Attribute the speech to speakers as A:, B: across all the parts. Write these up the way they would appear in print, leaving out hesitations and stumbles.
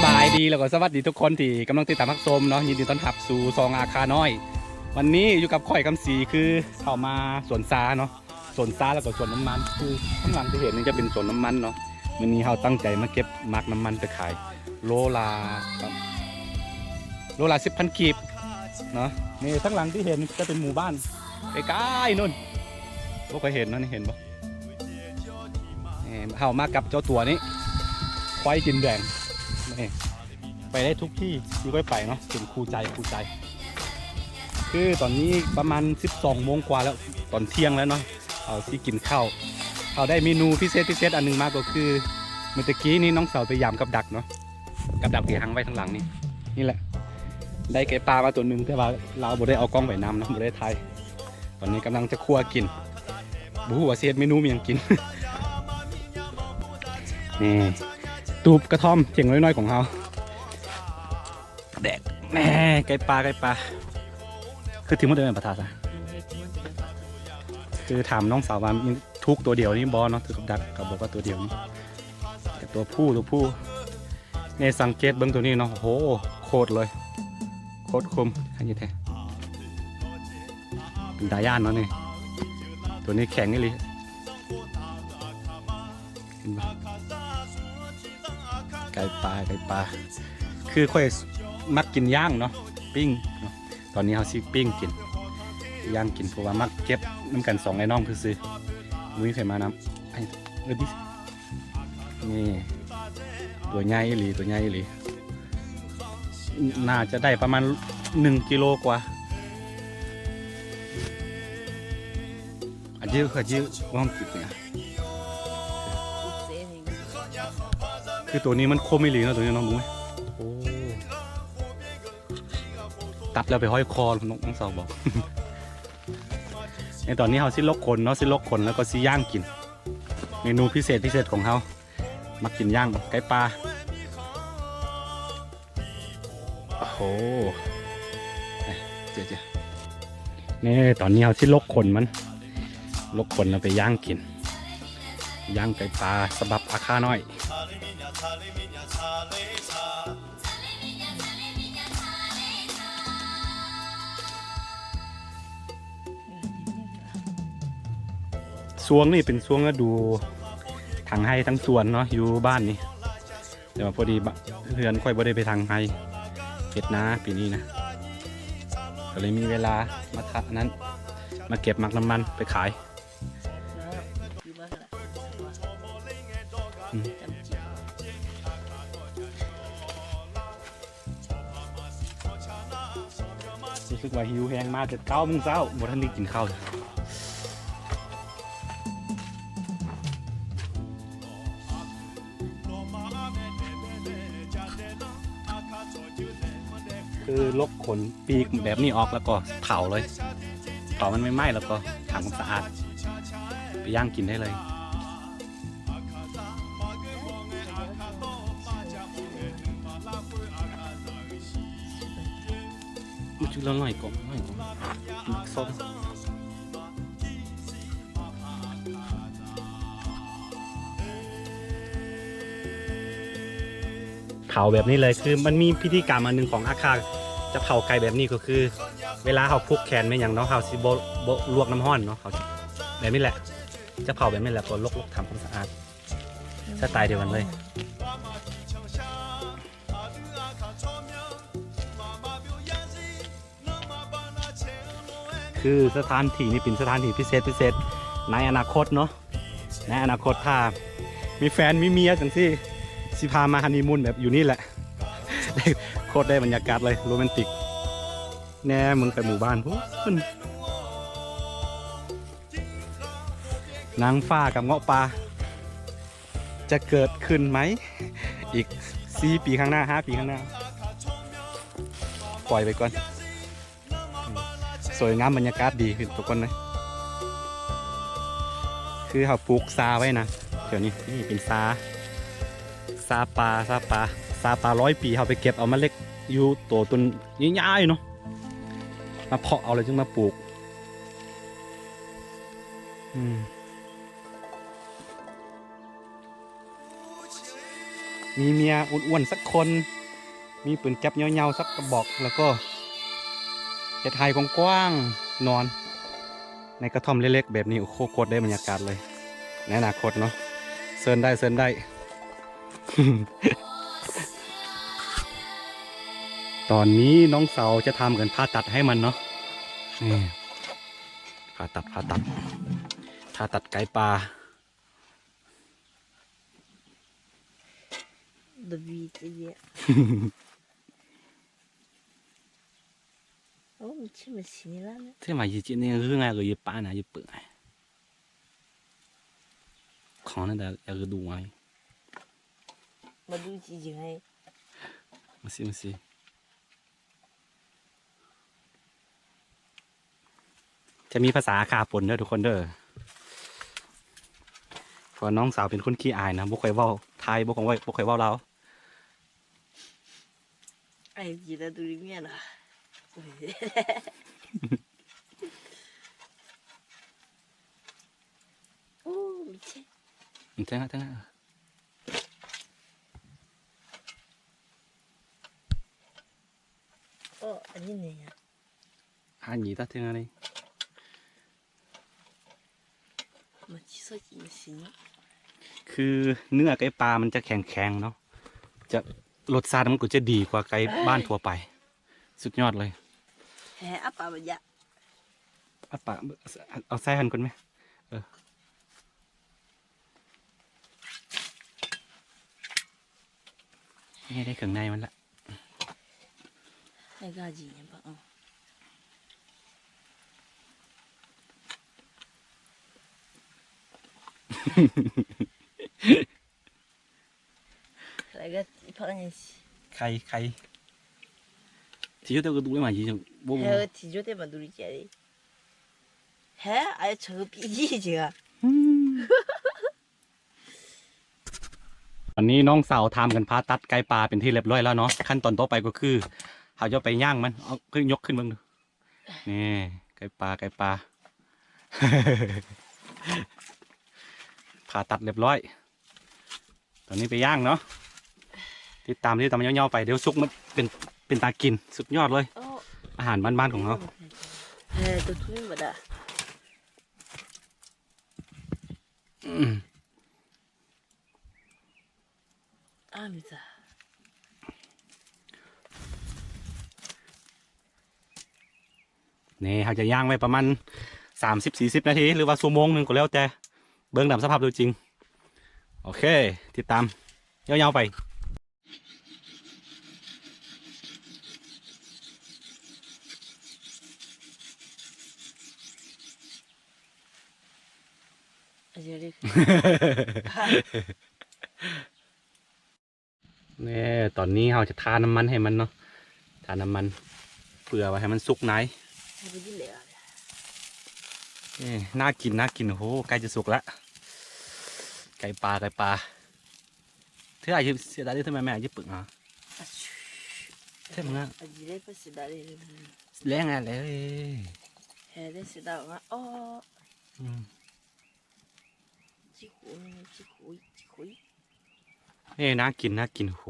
A: บายดีแล้วก็สวัสดีทุกคนที่กำลังติดตามพักชมเนาะยินดีต้อนรับสู่ซองอาคาน้อยวันนี้อยู่กับข่อยคำศรีคือเข้ามาสวนซาเนาะสวนซาแล้วก็สวนน้ำมันคือข้างหลังที่เห็นนี่จะเป็นสวนน้ำมันเนาะวันนี้เราตั้งใจมาเก็บมักน้ำมันไปขายโลละ10,000 กีบเนาะนี่ข้างหลังที่เห็นจะเป็นหมู่บ้านไกลๆนู่นพวกเคยเห็นเนาะนี่เห็นปะเข้ามากับเจ้าตัวนี้ควายจินแดงนี่ไปได้ทุกที่ที่ก็ไปเนาะถึงคูใจคือตอนนี้ประมาณ12 โมงกว่าแล้วตอนเที่ยงแล้วเนาะเอาที่กินข้าวเอาได้เมนูพิเศษอันนึงมาก็คือเมื่อกี้นี้น้องสาวไปยามกับดักเนาะกับดักที่หังไว้ข้างหลังนี่แหละได้ไก่ปลามาตัวหนึ่งแต่ว่าเราบ่ได้เอากล้องไปนำนะบ่ได้ถ่ายตอนนี้กำลังจะคั่วกินบู๊ว่าเศษเมนูมีอย่างกิน นี่ตูบกระท่อมเจ๋งน้อยๆของเราแดกแม่ไก่ปลาคือถึงเมื่อเดือนประทาซะคือถามน้องสาวว่าทุกตัวเดียวนี่บอเนาะถือกับดักกับบอกว่าตัวเดียวนี่แต่ตัวผู้ในสังเกตเบิ้งตัวนี้เนาะโหโคตรเลยโคตรคมอันนี้แท้เป็นดาย่านเนาะนี่ตัวนี้แข็งนี่เลยไก่ปลาคือค่อยมักกินย่างเนาะปิ้งเนาะตอนนี้เขาซิปิ้งกินย่างกินเพราะว่ามักเก็บน้ำกัน2ไอ้น้องคือซื้อมุ้ยไข่มาน้ำไอ้ดินี่ตัวใหญ่หรือน่าจะได้ประมาณ1 กิโลกว่าอันนี้ว่างกินเนี่ยคือตัวนี้มันคมไม่หลีนะตัวนี้น้องรู้ไหมโอ้ตัดแล้วไปห้อยคอน้องสาวบอก ในตอนนี้เขาซิลกคนเนาะซิลกคนแล้วก็ซิย่างกินเมนูพิเศษของเขามากินย่างไก่ปลาโอ้โหเจ๊นี่ตอนนี้เขาซิลกคนแล้วไปย่างกินย่างไก่ปลาสบับอาคาน้อยสวงนี่เป็นสวงก็ดูทางให้ทั้งสวนเนาะอยู่บ้านนี่แต่ว่าพอดีเพื่อนค่อยบ่ได้ไปทางให้เก็บนาปีนี้นะก็เลยมีเวลามาทะนั้นมาเก็บมักน้ำมันไปขายรู้สึกว่าหิวแห้งมากแต่9 โมงเช้าบ่ทันได้กินข้าวเลยคือลกขนปีกแบบนี้ออกแล้วก็เผาเลยเผามันไม่ไหม้แล้วก็ทำความสะอาดไปย่างกินได้เลยจุดละหน่อยก่อนส้มเผาแบบนี้เลยคือมันมีพิธีกรรมอันหนึ่งของอาคาจะเผาไก่แบบนี้ก็คือเวลาเขาพุกแขนไม่อย่างเนาะเขาสิโบลวกน้ำห้อนเนาะเขาแบบนี้แหละจะเผาแบบนี้แหละก็ลกทำความสะอาดสไตล์เดียวกันเลยคือสถานที่นี่เป็นสถานที่พิเศษในอนาคตเนาะในอนาคตถ้ามีแฟนมีเมียจังสิพามาฮันนีมูนแบบอยู่นี่แหละโคตรได้บรรยากาศเลยโรแมนติกแน่มึงไปหมู่บ้านนางฟ้ากับเงาะปลาจะเกิดขึ้นไหมอีก4 ปีข้างหน้า5 ปีข้างหน้าปล่อยไปก่อนสวยงามบรรยากาศดีขึ้นทุกคนเลยคือเขาปลูกซาไว้นะเดี๋ยวนี้นี่เป็นซาปลา100 ปีเขาไปเก็บเอามาเล็กอยู่ตัวต้นใหญ่ๆเนาะมาเพาะเอาเลยจึงมาปลูก มีเมียอ้วนๆสักคน มีปืนแก๊ปเงาๆสักกระบอกแล้วก็เฮ็ดไฮกว้างๆนอนในกระท่อมเล็กๆแบบนี้โอ้โหโคตรได้บรรยากาศเลยในอนาคตเนาะเซิร์นได้เซิร์นได้ ตอนนี้น้องเสาจะทำกันผ่าตัดให้มันเนาะนี่ผ่าตัดไก่ปลา
B: 的鼻子也。哦，你吃么西了呢？thế
A: mà gì chị nên hương ai rồi ba này gì bự này khó nên là cái đủ ai
B: 我都记起来。
A: mà xíจะมีภาษาขาปนด้วยทุกคนเด้อเพราะน้องสาวเป็นคนขี้อายนะบ่ค่อยเว้าไทยบ่ค่อยเว้าลาว
B: 哎，记得都里面了。哦，没钱。
A: เท่านั้น
B: 哦，你那呀？
A: อันนี้ตัดเท่านั้นเลย
B: 我记说记么西呢？
A: คือเนื้อไก่ปลามันจะแข็งๆเนาะจะรสชาติมันก็จะดีกว่าไก่บ้านทั่วไป สุดยอดเลย
B: 哎，阿爸爸家。
A: เอาปะเอาไส้หันก่อนไหมนี่ได้เครื่องในมันละ
B: 那个几年吧，嗯。那个跑人去，
A: ใครที่ยุติก็ดูได้มายี่จังบ่
B: 还有提着在嘛都里接的，还哎吃个荸荠去啊，
A: ตอนนี้น้องสาวทำกันผ่าตัดไก่ปลาเป็นที่เรียบร้อยแล้วเนาะขั้นตอนต่อไปก็คือเขาจะไปย่างมันเอาขึ้นยกขึ้นเบ้างดูนี่ไก่ปลา ผ่าตัดเรียบร้อย ตอนนี้ไปย่างเนาะติดตามที่ตามมันย่อๆไปเดี๋ยวซุกมันเป็นตากินสุดยอดเลย
B: 哦，
A: อาหารบ้านๆของเรา
B: 哎，都出没的，
A: อืม
B: 啊没子，
A: นี่เขาจะย่างไว้ประมาณ30-40 นาทีหรือว่าชั่วโมงหนึ่งก็แล้วแต่เบิ้งตามสภาพโดยจริงโอเคติดตามยาวๆไป
B: 而且这，
A: นี่ตอนนี้เราจะทาน้ำมันให้มันเนาะทาน้ำมันเผื่อไว้ให้มันสุกไหน
B: 还不进来了，
A: นี่น่ากินโอ้โหใกล้จะสุกแล้วไก่ปลาเธออาจจะเสียดายที่ทำไมแม่อาจจะปึกอ่ะ
B: 啊去，
A: ใช่ไหมอ่ะ
B: 啊，你这不是的嘞，
A: แรงอะไรเลย
B: 还得是的啊，哦，
A: อืม
B: 几乎呢，几乎。
A: นี่น่ากินโอ้โห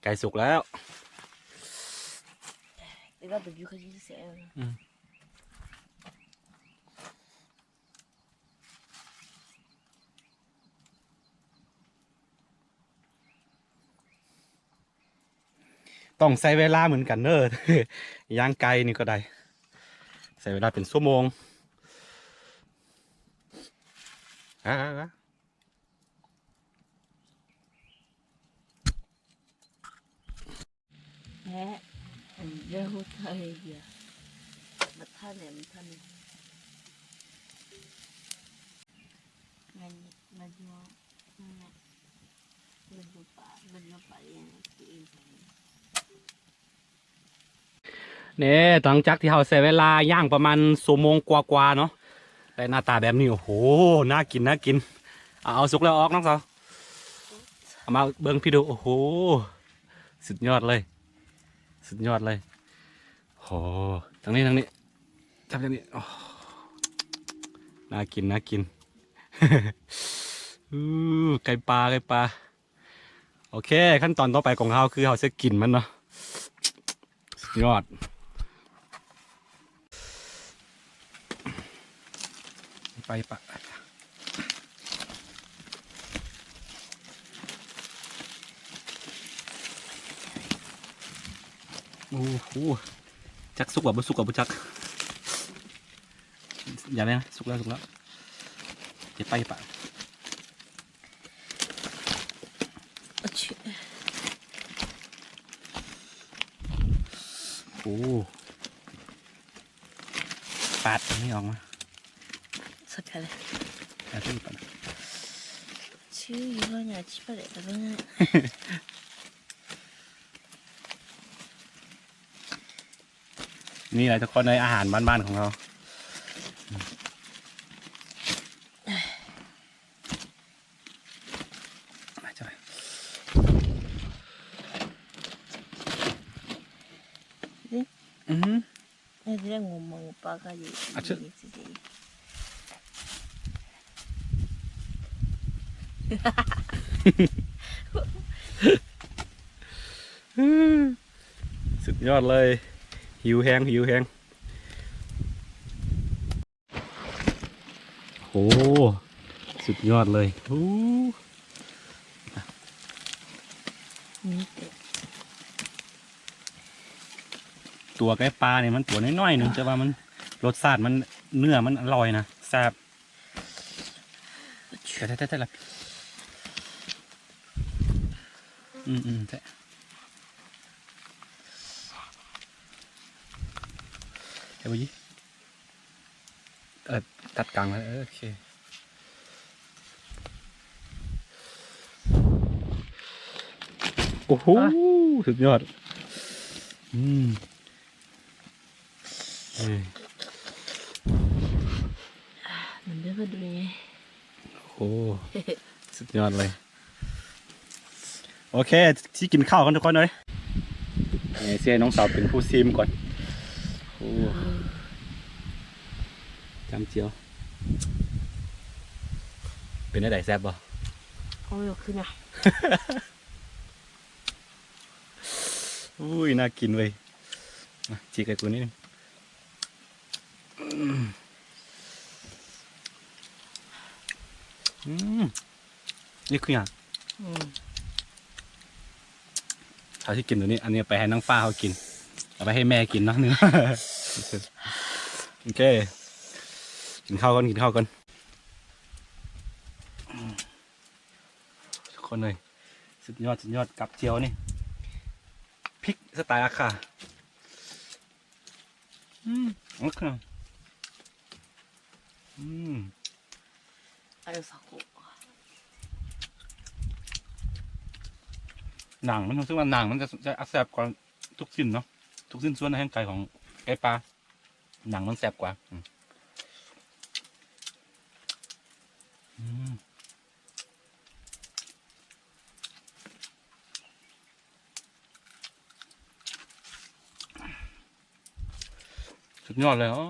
A: ไก่สุกแล้ว
B: 那个都比可以晒了。
A: ต้องใช้เวลาเหมือนกันเนอะ ย่างไก่นี่ก็ได้ใช้เวลาเป็นชั่วโมงอ่ะ
B: 哎，然后他那个，没他呢，那就把人给。
A: เนี่ยหลังจากที่เราใช้เวลาย่างประมาณชั่วโมงกว่าๆเนาะแต่หน้าตาแบบนี้โอ้โหน่ากินเอาสุกแล้วออกน้องสาวเอามาเบิ้งพี่ดูโอ้โหสุดยอดเลยโอ้ทางนี้ทำทางนี้โอ้น่ากิน ไก่ปลาโอ โอเคขั้นตอนต่อไปของเราคือเราจะกินมันเนาะสุดยอดไปปะโอ้โหจักสุกแบบบุสุกแบบบุจักอย่าเลยนะสุกแล้วจะไปปะ
B: 我去，
A: โอ้ปาดไม่ออกมา
B: 拆开来。
A: ปาดขึ้นปาด
B: 其实一个人七八来的分。
A: นี่แหละทุกคนในอาหารบ้านๆของเรามาจ้ะ
B: 那是我们我爸个的，
A: 啊这
B: 你自己。
A: สุดยอดเลยหิวแห้งโอ้สุดยอดเลยโอ้
B: 你的。
A: ตัวไก่ปลาเนี่ยมันตัวน้อยๆหนึงแต่ว่ามันรสชาติมันเนื้อมันอร่อยนะแซ่บ
B: 我去。
A: แต่ละใช่เฮ้ยยี่ตัดกลางเลยโอเคโอ้โหสุดยอด
B: 能别个对。
A: โอ้สุดยอดเลยโอเคที่กินข้าวกันทุกคนเลยเสียน้องสาวเป็นผู้ซิมก่อนโอ้จำเจียวเป็นอะไรแซ่บบ่
B: 哦哟，去哪？
A: อุ้ยน่ากินเว้ยมาจีกไอ้กูนิดนึงนี่คืออย่าง
B: 嗯。
A: เขาที่กินตัวนี้อันนี้ไปให้น้องฟ้าเขากินเอาไปให้แม่กินเนาะนึง โอเคกินข้าวกันทุกคนเลยสุดยอดกับเจียวนี่พริกสไตล์อาคาโอเค
B: 还有啥货？
A: หนังมันซึ่งว่าหนังมันจะแซ่บกว่าทุกสิ้นเนาะทุกสิ้นส่วนในร่างกายของไก่ปลาหนังมันแซ่บกว่าสุดยอดเลยอ๋อ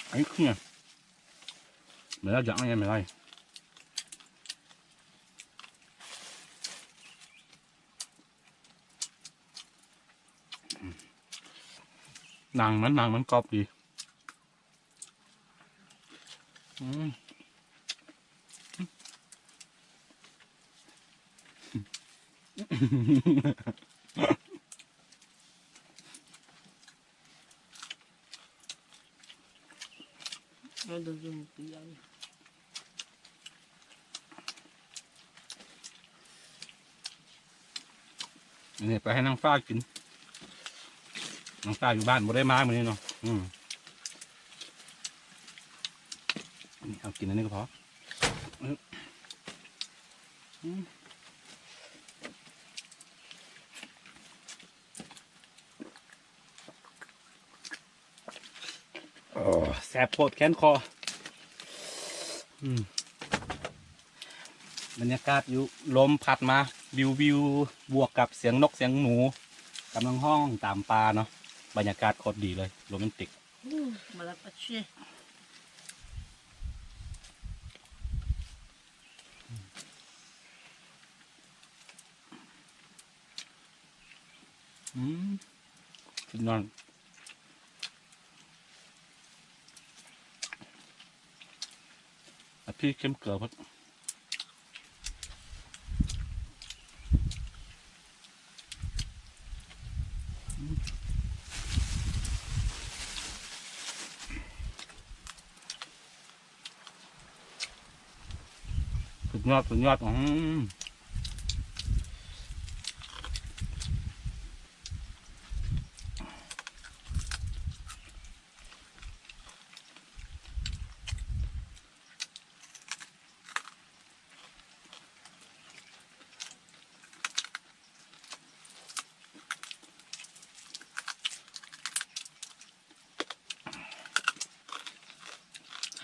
A: ไอ้คือเนี่ยไม่ได้จังยังไม่ได้หนังมันกรอบดี
B: 那都是不一样的。
A: นี่ไปให้นางฟ้ากินนางฟ้าอยู่บ้านบ่ได้มาเหมือนนี้เนาะนี่เอากินอันนี้ก็พอโอ้แสบโคตรแค้นคอบรรยากาศอยู่ลมพัดมาวิวบวกกับเสียงนกเสียงหนูกำลังห้องตามปลาเนาะบรรยากาศโคตรดีเลยโรแมนติก
B: 马来不去。
A: สุดยอดพี่เข้มเกลือพัดสุดยอดสุดยอด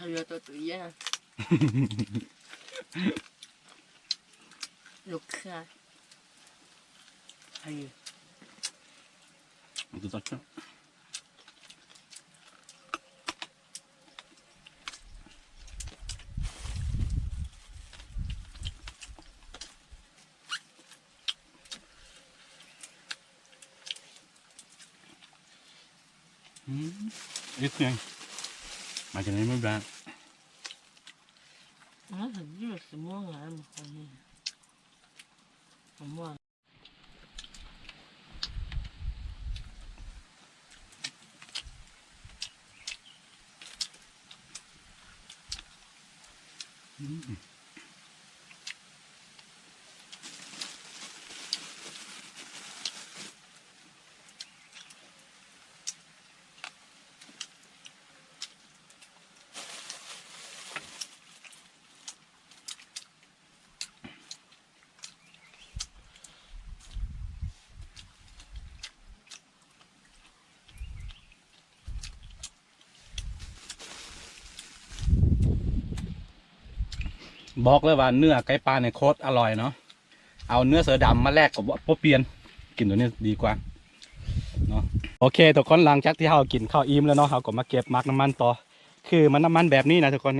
B: 还有多对呀，有可爱，还有。
A: ดูตัดเชือกอีกยังมาจากไหนไม่บ้าง
B: 我很热，什么来嘛？好呢，什么？
A: บอกเลยว่าเนื้อไก่ปลาเนี่ยโคตรอร่อยเนาะเอาเนื้อเสือดำมาแลกกับโปเปียนกินตัวนี้ดีกว่าเนาะโอเคทุกคนหลังจากที่เรากินข้าวอิ่มแล้วเนาะเราก็มาเก็บมักน้ำมันต่อคือมันน้ำมันแบบนี้นะทุกคน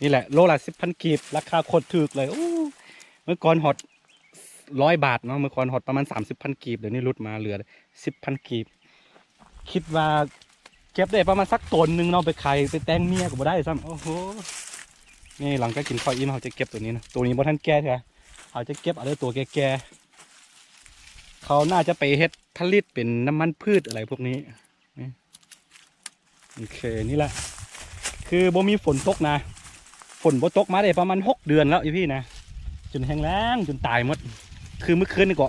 A: นี่แหละโลละ10,000 กีบราคาโคตรถูกเลยโอ้เมื่อก่อนหด100 บาทเนาะเมื่อก่อนหดประมาณ30,000 กีบเดี๋ยวนี้ลดมาเหลือ10,000 กีบคิดว่าเก็บได้ประมาณสักตนหนึ่งเนาะไปขายไปแต่งเมียก็บ่ได้ซ้ำโอ้โห นี่หลังจากกินข้าวอิ่มเขาจะเก็บตัวนี้นะตัวนี้บ่ท่านแก่ใช่ไหมเขาจะเก็บอะไรตัวแก่ๆเขาน่าจะไปเฮ็ดผลิตเป็นน้ำมันพืชอะไรพวกนี้โอเคนี่แหละคือบ่มีฝนตกนะฝนบ่ตกมาได้ประมาณ6 เดือนแล้วพี่นะจนแห้งแล้งจนตายหมดคือเมื่อคืนนี่ก็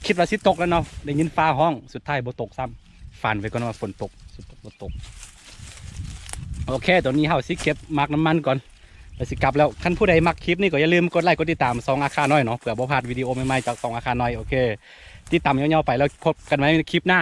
A: คิดว่าสิตกแล้วเนาะได้ยินฟ้าห้องสุดท้ายบ่ตกซ้ำฝันไปก่อนว่าฝนตกสุดบ่ตกโอเคตัวนี้เขาสิเก็บมักน้ำมันก่อนไปสิกลับแล้วท่านผู้ใดมักคลิปนี้ก็อย่าลืมกดไลค์กดติดตาม2 อาคาน้อยเนาะเผื่อบ่พลาดวิดีโอใหม่ๆจาก2 อาคาน้อยโอเคติดตามยาวๆไปแล้วพบกันไว้ในคลิปหน้า